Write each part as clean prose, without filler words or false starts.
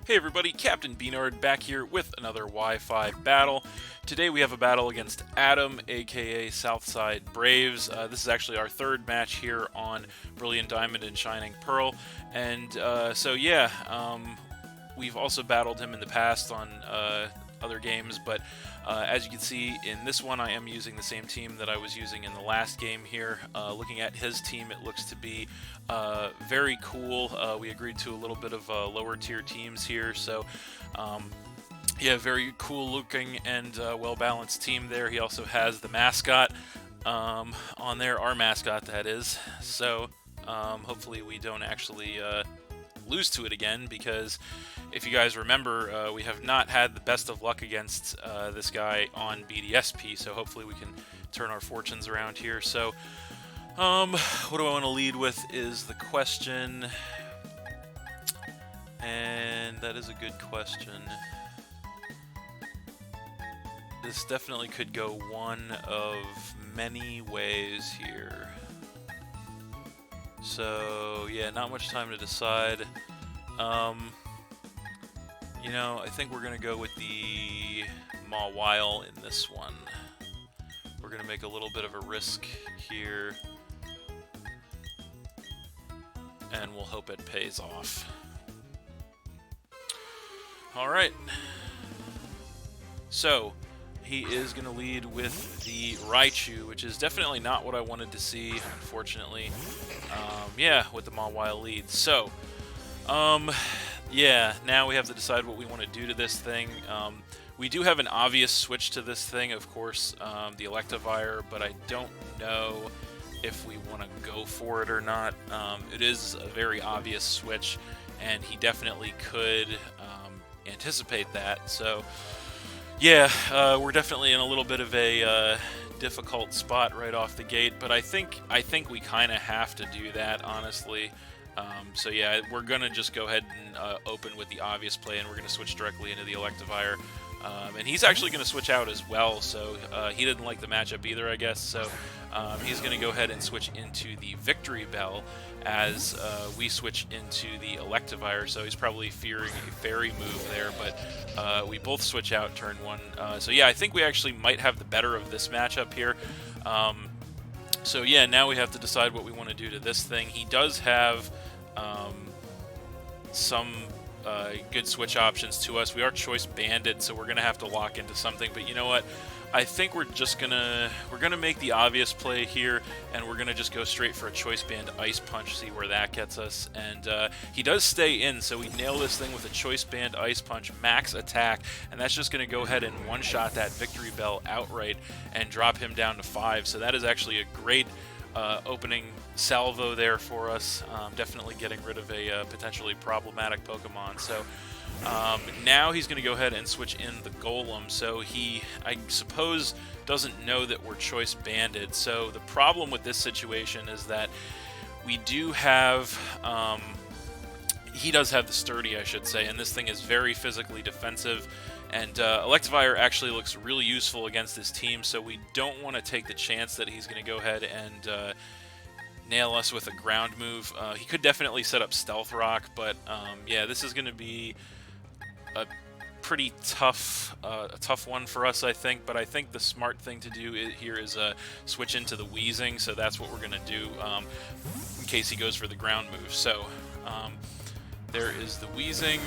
Hey everybody, Captain B-Nard back here with another Wi-Fi battle. Today we have a battle against Adam, aka Southside Braves. This is actually our third match here on Brilliant Diamond and Shining Pearl. And we've also battled him in the past on other games, but as you can see in this one, I am using the same team that I was using in the last game here. Looking at his team, it looks to be very cool. We agreed to a little bit of lower tier teams here, so yeah, very cool looking and well-balanced team there. He also has the mascot on there, our mascot that is, so hopefully we don't actually lose to it again, because if you guys remember, we have not had the best of luck against this guy on BDSP, so hopefully we can turn our fortunes around here. So what do I want to lead with is the question, and that is a good question. This definitely could go one of many ways here. So yeah, not much time to decide. You know, I think we're going to go with the Mawile in this one. We're going to make a little bit of a risk here, and we'll hope it pays off. Alright. So, he is going to lead with the Raichu, which is definitely not what I wanted to see, unfortunately. Yeah, with the Mawile lead. So, yeah, now we have to decide what we want to do to this thing. We do have an obvious switch to this thing, of course, the Electivire, but I don't know if we want to go for it or not. It is a very obvious switch, and he definitely could anticipate that. So, yeah, we're definitely in a little bit of a difficult spot right off the gate, but I think we kind of have to do that, honestly. So yeah, we're gonna just go ahead and open with the obvious play, and we're gonna switch directly into the Electivire. And he's actually gonna switch out as well, so he didn't like the matchup either, I guess. So he's gonna go ahead and switch into the Victory Bell as we switch into the Electivire. So he's probably fearing a fairy move there, but we both switch out turn one. So yeah, I think we actually might have the better of this matchup here. So yeah, now we have to decide what we want to do to this thing. He does have some good switch options to us. We are choice banded, so we're gonna have to lock into something. But you know what? I think we're gonna make the obvious play here, and we're gonna just go straight for a choice band ice punch, see where that gets us. And he does stay in, so we nail this thing with a choice band ice punch, max attack, and that's just gonna go ahead and one-shot that Victory Bell outright and drop him down to 5. So that is actually a great opening salvo there for us. Definitely getting rid of a potentially problematic Pokemon. So now he's going to go ahead and switch in the Golem. So he, I suppose, doesn't know that we're choice banded. So the problem with this situation is that we do have, he does have the Sturdy, I should say, and this thing is very physically defensive. And Electivire actually looks really useful against this team, so we don't want to take the chance that he's going to go ahead and nail us with a ground move. He could definitely set up Stealth Rock, but yeah, this is going to be a pretty tough one for us, I think. But I think the smart thing to do here is switch into the Weezing, so that's what we're going to do in case he goes for the ground move. So there is the Weezing.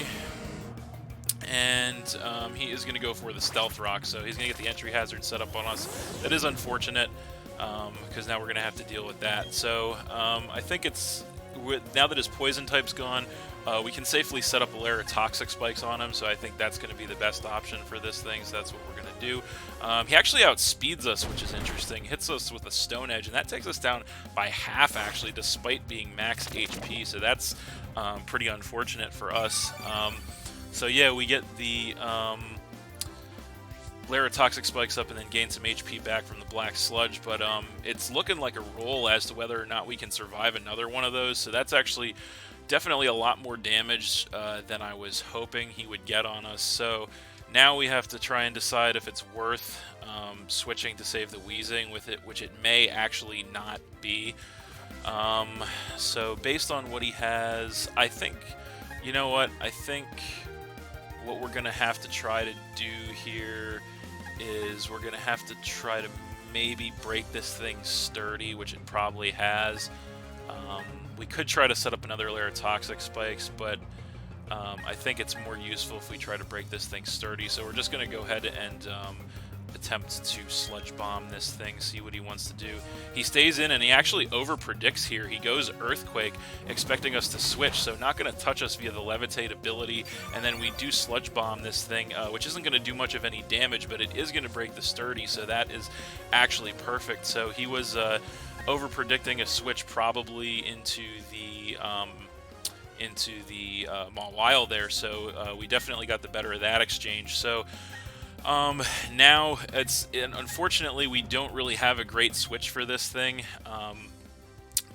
And he is going to go for the Stealth Rock, so he's going to get the entry hazard set up on us. That is unfortunate, because now we're going to have to deal with that. So I think it's, now that his Poison type's gone, we can safely set up a layer of Toxic Spikes on him, so I think that's going to be the best option for this thing, so that's what we're going to do. He actually outspeeds us, which is interesting, hits us with a Stone Edge, and that takes us down by half, actually, despite being max HP, so that's pretty unfortunate for us. So yeah, we get the layer of Toxic Spikes up and then gain some HP back from the Black Sludge, but it's looking like a roll as to whether or not we can survive another one of those, so that's actually definitely a lot more damage than I was hoping he would get on us. So now we have to try and decide if it's worth switching to save the Weezing with it, which it may actually not be. So based on what he has, I think, you know what, I think what we're going to have to try to do here is we're going to have to try to maybe break this thing sturdy, which it probably has. We could try to set up another layer of toxic spikes, but I think it's more useful if we try to break this thing sturdy. So we're just going to go ahead and attempt to sludge bomb this thing, see what he wants to do. He stays in, and he actually over predicts here. He goes Earthquake, expecting us to switch, so not going to touch us via the levitate ability, and then we do sludge bomb this thing, which isn't going to do much of any damage, but it is going to break the sturdy, so that is actually perfect. So he was over predicting a switch probably into the Maw Wild there, so we definitely got the better of that exchange. So now unfortunately we don't really have a great switch for this thing,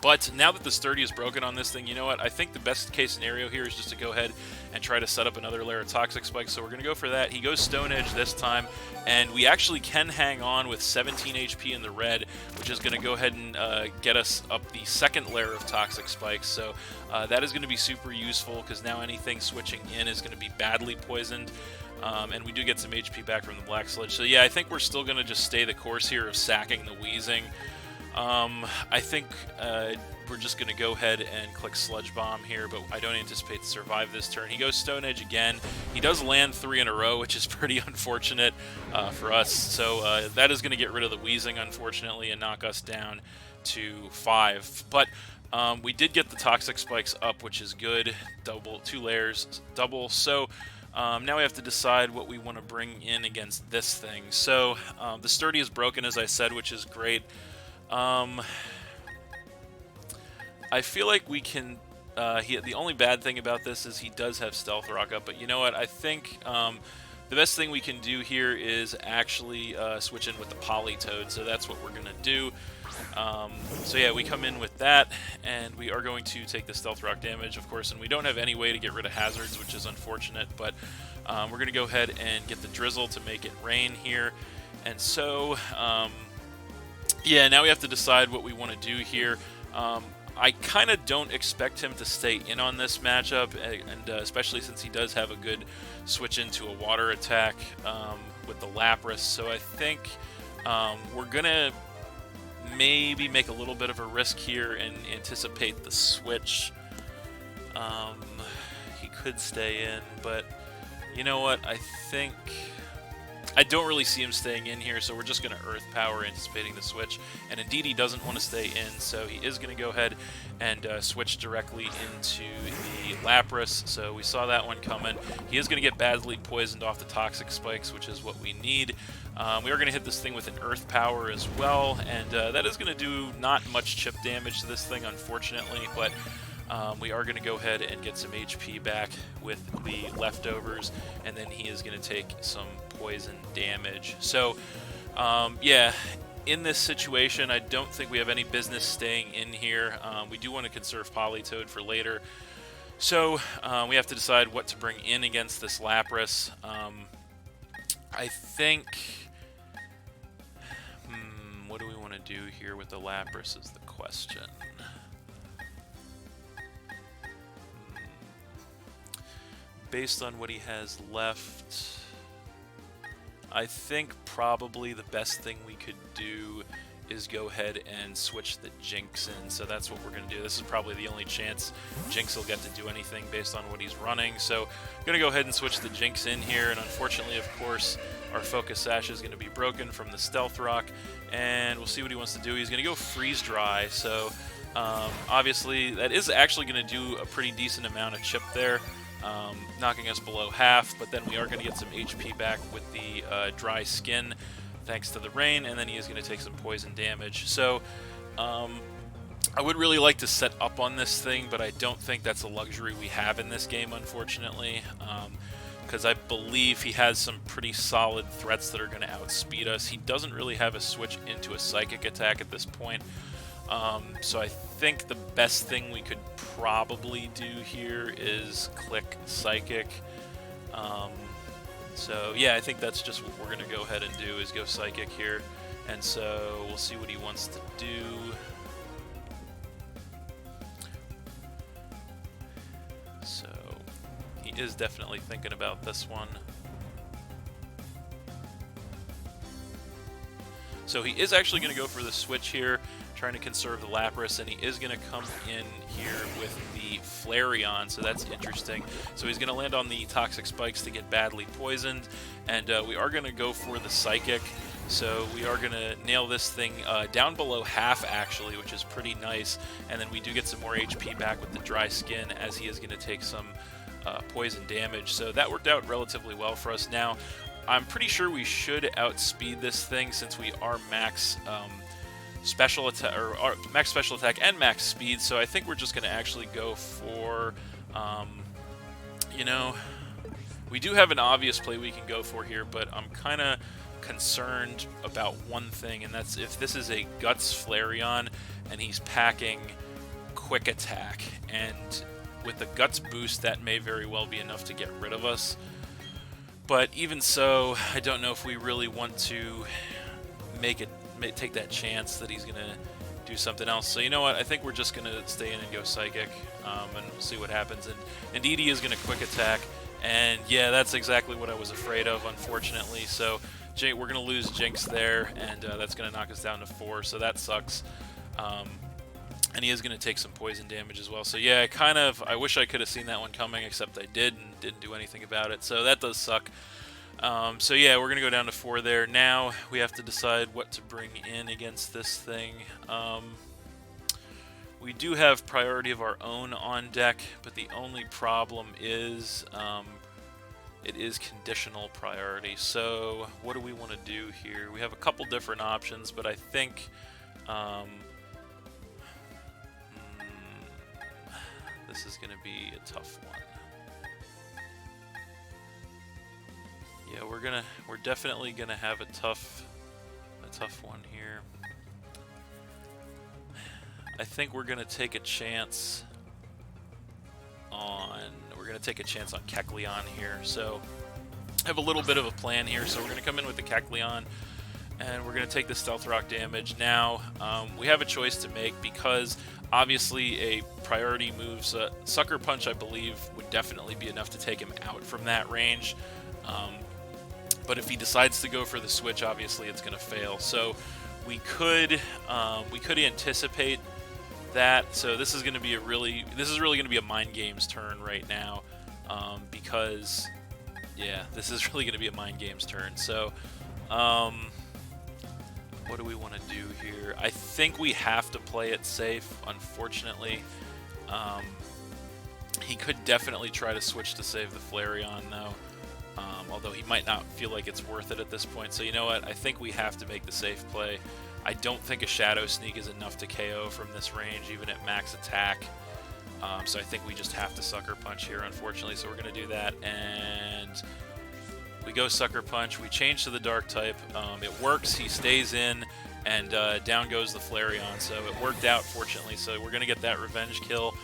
but now that the sturdy is broken on this thing, you know what, I think the best case scenario here is just to go ahead and try to set up another layer of toxic spikes. So we're going to go for that. He goes Stone Edge this time, and we actually can hang on with 17 HP in the red, which is going to go ahead and get us up the second layer of toxic spikes. So that is going to be super useful, because now anything switching in is going to be badly poisoned. And we do get some HP back from the Black Sludge. So yeah, I think we're still going to just stay the course here of sacking the Wheezing. I think we're just going to go ahead and click Sludge Bomb here, but I don't anticipate to survive this turn. He goes Stone Edge again. He does land 3 in a row, which is pretty unfortunate for us. So that is going to get rid of the Wheezing, unfortunately, and knock us down to 5. But we did get the Toxic Spikes up, which is good. 2 layers, double. So now we have to decide what we want to bring in against this thing. So the sturdy is broken, as I said, which is great. I feel like we can... the only bad thing about this is he does have Stealth Rock up, but you know what? I think the best thing we can do here is actually switch in with the Polytoad, so that's what we're going to do. So yeah, we come in with that, and we are going to take the Stealth Rock damage, of course, and we don't have any way to get rid of hazards, which is unfortunate, but we're going to go ahead and get the Drizzle to make it rain here. And so, yeah, now we have to decide what we want to do here. I kind of don't expect him to stay in on this matchup, and especially since he does have a good switch into a water attack with the Lapras, so I think we're going to maybe make a little bit of a risk here and anticipate the switch. He could stay in, but you know what? I think I don't really see him staying in here, so we're just going to Earth Power, anticipating the switch. And indeed, he doesn't want to stay in, so he is going to go ahead and switch directly into the Lapras. So we saw that one coming. He is going to get badly poisoned off the Toxic Spikes, which is what we need. We are going to hit this thing with an Earth Power as well, and that is going to do not much chip damage to this thing, unfortunately, but we are going to go ahead and get some HP back with the leftovers, and then he is going to take some poison damage. So, yeah, in this situation, I don't think we have any business staying in here. We do want to conserve Polytoad for later. So, we have to decide what to bring in against this Lapras. I think... what do we want to do here with the Lapras is the question. Based on what he has left, I think probably the best thing we could do is go ahead and switch the Jinx in. So that's what we're going to do. This is probably the only chance Jinx will get to do anything based on what he's running. So I'm going to go ahead and switch the Jinx in here. And unfortunately, of course, our Focus Sash is going to be broken from the Stealth Rock. And we'll see what he wants to do. He's going to go Freeze Dry. So obviously, that is actually going to do a pretty decent amount of chip there. Knocking us below half, but then we are going to get some HP back with the dry skin thanks to the rain, and then he is going to take some poison damage. So I would really like to set up on this thing, but I don't think that's a luxury we have in this game, unfortunately, because I believe he has some pretty solid threats that are going to outspeed us. He doesn't really have a switch into a Psychic attack at this point. So I think the best thing we could probably do here is click Psychic. So yeah, I think that's just what we're going to go ahead and do, is go Psychic here. And so we'll see what he wants to do. So he he is definitely thinking about this one. So he is actually going to go for the switch here, trying to conserve the Lapras, and he is going to come in here with the Flareon, so that's interesting. So he's going to land on the Toxic Spikes to get badly poisoned, and we are going to go for the Psychic. So we are going to nail this thing down below half, actually, which is pretty nice, and then we do get some more HP back with the Dry Skin, as he is going to take some poison damage. So that worked out relatively well for us. Now, I'm pretty sure we should outspeed this thing since we are max special attack, or max special attack and max speed. So I think we're just going to actually go for, you know, we do have an obvious play we can go for here, but I'm kind of concerned about one thing, and that's if this is a Guts Flareon and he's packing Quick Attack, and with the Guts boost, that may very well be enough to get rid of us. But even so, I don't know if we really want to take that chance that he's going to do something else. So you know what? I think we're just going to stay in and go Psychic, and we'll see what happens. And indeed, he is going to Quick Attack. And yeah, that's exactly what I was afraid of, unfortunately. So we're going to lose Jinx there, and that's going to knock us down to 4. So that sucks. And he is going to take some poison damage as well. So yeah, I wish I could have seen that one coming, except I did and didn't do anything about it. So that does suck. So yeah, we're going to go down to 4 there. Now we have to decide what to bring in against this thing. We do have priority of our own on deck, but the only problem is it is conditional priority. So what do we want to do here? We have a couple different options, but I think... this is going to be a tough one. Yeah, we're definitely gonna have a tough one here. I think we're gonna take a chance on Kecleon here. So I have a little bit of a plan here. So we're gonna come in with the Kecleon, and we're gonna take the Stealth Rock damage. Now we have a choice to make, because obviously a priority moves Sucker Punch, I believe, would definitely be enough to take him out from that range. But if he decides to go for the switch, obviously it's going to fail. So we could anticipate that. So this is going to be really going to be a mind games turn right now, because yeah, this is really going to be a mind games turn. So what do we want to do here? I think we have to play it safe, unfortunately. He could definitely try to switch to save the Flareon, though. Although he might not feel like it's worth it at this point. So you know what? I think we have to make the safe play. I don't think a Shadow Sneak is enough to KO from this range, even at max attack. So I think we just have to Sucker Punch here, unfortunately. So we're going to do that, and we go Sucker Punch. We change to the Dark type. It works. He stays in, and down goes the Flareon. So it worked out, fortunately. So we're going to get that revenge kill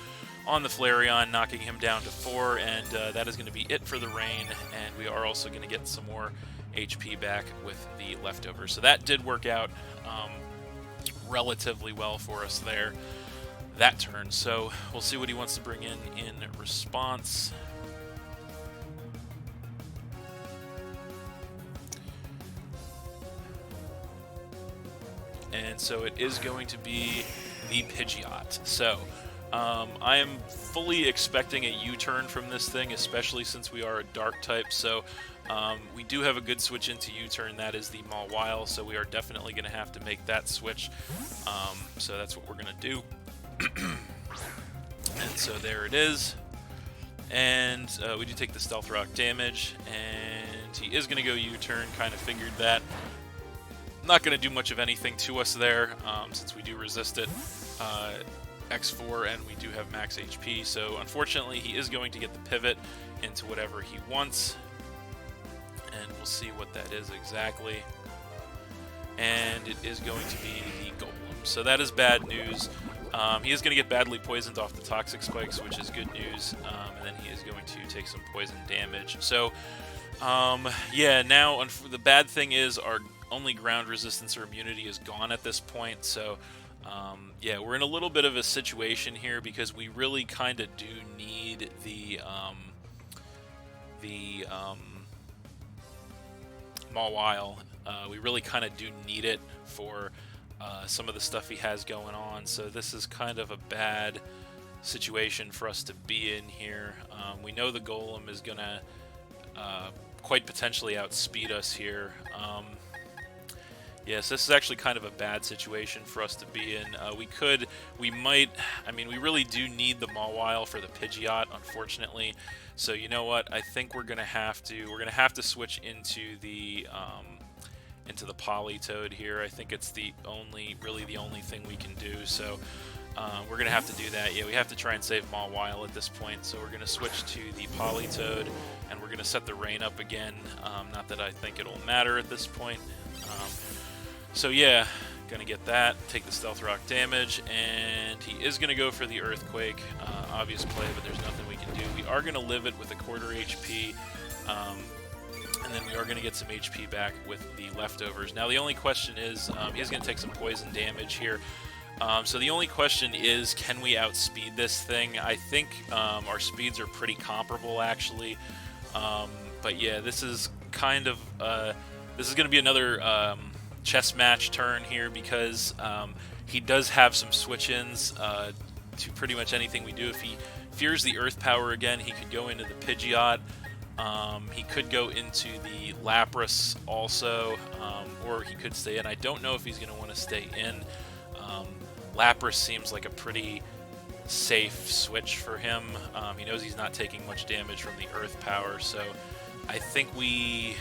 on the Flareon, knocking him down to 4, and that is going to be it for the rain, and we are also going to get some more HP back with the leftovers. So that did work out relatively well for us there that turn. So we'll see what he wants to bring in response. And so it is going to be the Pidgeot. So I am fully expecting a U-turn from this thing, especially since we are a Dark type. So we do have a good switch into U-turn. That is the Mawile, so we are definitely going to have to make that switch. So that's what we're going to do. And so there it is. And we do take the Stealth Rock damage, and he is going to go U-turn. Kind of figured that. Not going to do much of anything to us there, since we do resist it. X4, and we do have max HP, so unfortunately he is going to get the pivot into whatever he wants, and we'll see what that is exactly. And it is going to be the Golem, so that is bad news. He is going to get badly poisoned off the Toxic Spikes, which is good news, and then he is going to take some poison damage. So yeah, now the bad thing is our only ground resistance or immunity is gone at this point, so yeah, we're in a little bit of a situation here, because we really kind of do need the the Mawile. We really kind of do need it for some of the stuff he has going on, so this is kind of a bad situation for us to be in here. We know the Golem is going to quite potentially outspeed us here. Yes, this is actually kind of a bad situation for us to be in. We might, I mean, we really do need the Mawile for the Pidgeot, unfortunately. So you know what? I think we're gonna have to switch into the Politoed here. I think it's really the only thing we can do. So we're gonna have to do that. Yeah, we have to try and save Mawile at this point. So we're gonna switch to the Politoed, and we're gonna set the rain up again. Not that I think it'll matter at this point. So yeah, gonna get that, take the Stealth Rock damage, and he is gonna go for the Earthquake. Obvious play, but there's nothing we can do. We are gonna live it with a quarter HP, and then we are gonna get some HP back with the leftovers. Now the only question is, he's gonna take some poison damage here. So the only question is, can we outspeed this thing? I think our speeds are pretty comparable, actually. But yeah, this is kind of this is gonna be another chess match turn here, because he does have some switch-ins to pretty much anything we do. If he fears the Earth Power again, he could go into the Pidgeot. He could go into the Lapras also, or he could stay in. I don't know if he's going to want to stay in. Lapras seems like a pretty safe switch for him. He knows he's not taking much damage from the Earth Power, so I think we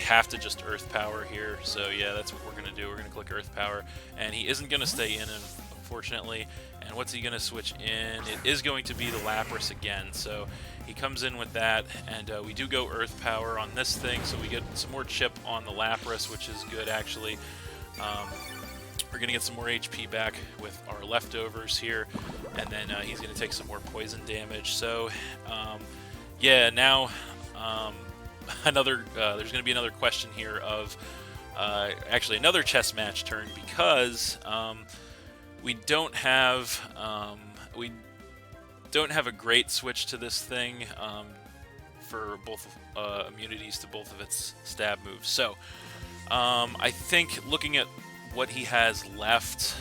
have to just Earth Power here. So yeah, that's what we're going to do. We're going to click Earth Power, and he isn't going to stay in, unfortunately. And what's he going to switch in? It is going to be the Lapras again. So he comes in with that, and we do go Earth Power on this thing, so we get some more chip on the Lapras, which is good, actually. We're going to get some more HP back with our leftovers here, and then he's going to take some more poison damage. So yeah, now there's going to be another question here of actually another chess match turn, because we don't have a great switch to this thing for both immunities to both of its stab moves. So I think looking at what he has left,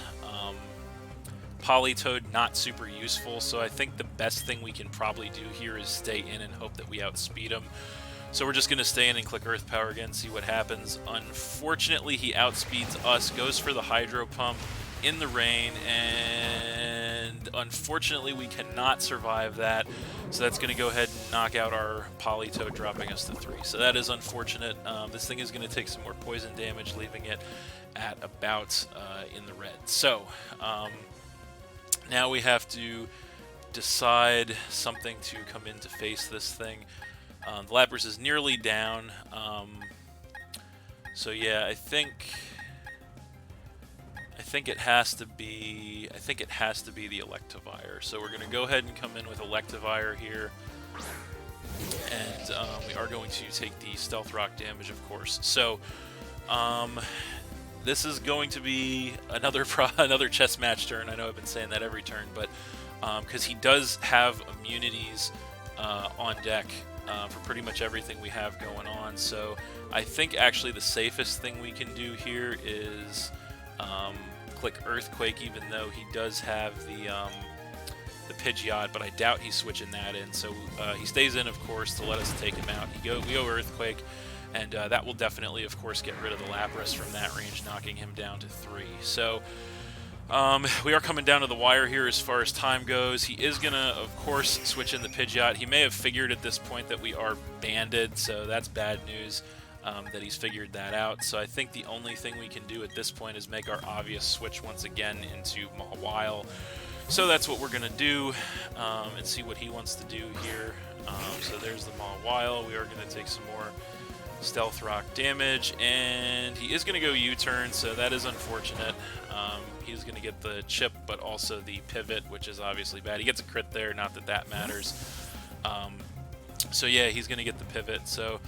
Politoed not super useful, so I think the best thing we can probably do here is stay in and hope that we outspeed him. So we're just going to stay in and click Earth Power again, see what happens. Unfortunately, he outspeeds us, goes for the Hydro Pump in the rain, and unfortunately we cannot survive that. So that's going to go ahead and knock out our Politoed, dropping us to 3. So that is unfortunate. This thing is going to take some more poison damage, leaving it at about in the red. So now we have to decide something to come in to face this thing. The Lapras is nearly down, so yeah, I think it has to be the Electivire. So we're going to go ahead and come in with Electivire here, and we are going to take the Stealth Rock damage, of course. So this is going to be another chess match turn. I know I've been saying that every turn, but because he does have immunities on deck for pretty much everything we have going on. So I think actually the safest thing we can do here is click Earthquake, even though he does have the Pidgeot, but I doubt he's switching that in. So he stays in, of course, to let us take him out. We go Earthquake, and that will definitely, of course, get rid of the Lapras from that range, knocking him down to 3. So we are coming down to the wire here as far as time goes. He is going to, of course, switch in the Pidgeot. He may have figured at this point that we are banded, so that's bad news that he's figured that out. So I think the only thing we can do at this point is make our obvious switch once again into Mawile. So that's what we're going to do, and see what he wants to do here. So there's the Mawile. We are going to take some more Stealth Rock damage, and he is going to go U-turn, so that is unfortunate. He's going to get the chip, but also the pivot, which is obviously bad. He gets a crit there, not that that matters. So yeah, he's going to get the pivot. So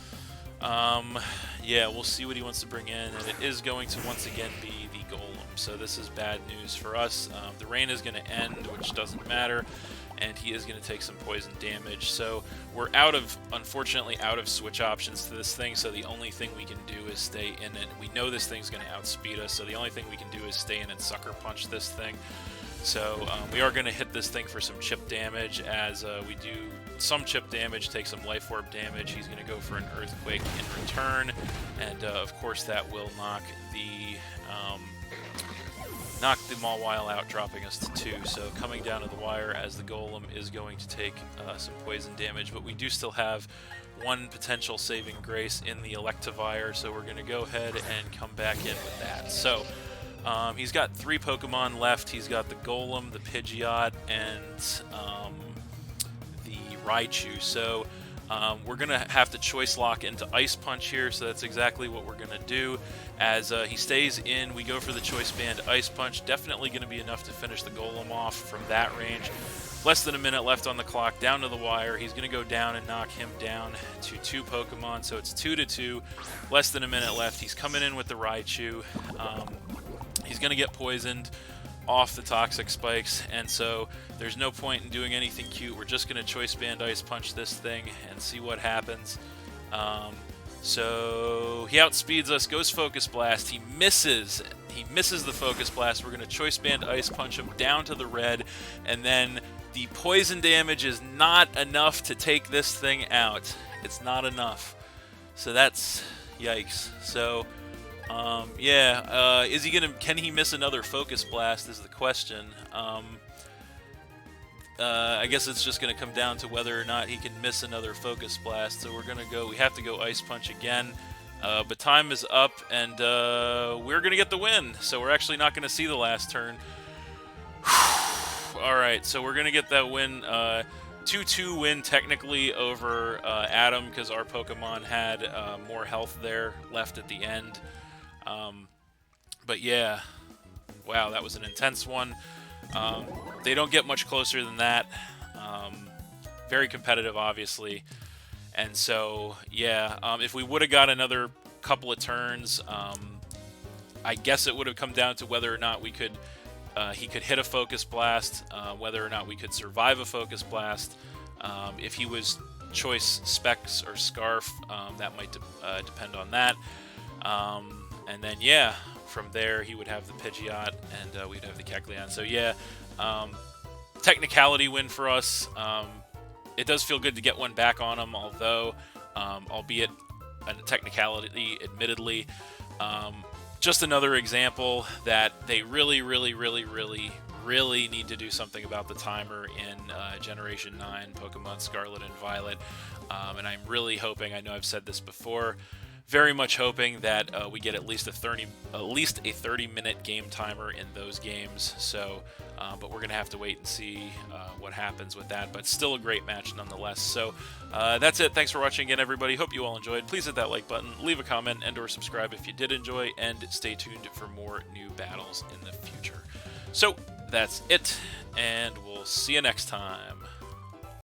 yeah, we'll see what he wants to bring in, and it is going to once again be the Golem. So this is bad news for us. The rain is going to end, which doesn't matter. and he is going to take some poison damage. So we're unfortunately out of switch options to this thing, so the only thing we can do is stay in it. We know this thing's going to outspeed us, so the only thing we can do is stay in and sucker punch this thing. So we are going to hit this thing for some chip damage, as we do some chip damage, take some life orb damage. He's going to go for an earthquake in return, and of course that will knock the Mawile out, dropping us to 2. So coming down to the wire, as the Golem is going to take some poison damage, but we do still have one potential saving grace in the Electivire, so we're going to go ahead and come back in with that. So he's got 3 Pokemon left. He's got the Golem, the Pidgeot, and the Raichu. So we're going to have to choice lock into Ice Punch here, so that's exactly what we're going to do. As he stays in, we go for the Choice Band Ice Punch. Definitely going to be enough to finish the Golem off from that range. Less than a minute left on the clock, down to the wire. He's going to go down and knock him down to 2 Pokemon, so it's 2-2. Less than a minute left. He's coming in with the Raichu. He's going to get poisoned off the Toxic Spikes, and so there's no point in doing anything cute. We're just going to Choice Band Ice Punch this thing and see what happens. So he outspeeds us, goes Focus Blast. He misses the Focus Blast. We're going to Choice Band Ice Punch him down to the red, and then the poison damage is not enough to take this thing out. It's not enough. So that's yikes. So is he gonna? Can he miss another Focus Blast? Is the question. I guess it's just gonna come down to whether or not he can miss another Focus Blast. So we're gonna go. We have to go Ice Punch again. But time is up, and we're gonna get the win. So we're actually not gonna see the last turn. All right, so we're gonna get that win. 2-2 win technically over Adam, because our Pokemon had more health there left at the end. But yeah, wow, that was an intense one. They don't get much closer than that. Very competitive, obviously. And so, yeah, if we would have got another couple of turns, I guess it would have come down to whether or not we could, he could hit a Focus Blast, whether or not we could survive a Focus Blast. If he was Choice Specs or Scarf, that might depend on that. And then, yeah, from there he would have the Pidgeot, and we'd have the Kecleon. So, yeah, technicality win for us. It does feel good to get one back on him, although, albeit a technicality, admittedly. Just another example that they really need to do something about the timer in Generation 9 Pokemon Scarlet and Violet. And I'm really hoping, I know I've said this before, very much hoping that we get at least a 30-minute game timer in those games. So, but we're gonna have to wait and see what happens with that. But still a great match nonetheless. So that's it. Thanks for watching again, everybody. Hope you all enjoyed. Please hit that like button, leave a comment, and/or subscribe if you did enjoy, and stay tuned for more new battles in the future. So that's it, and we'll see you next time.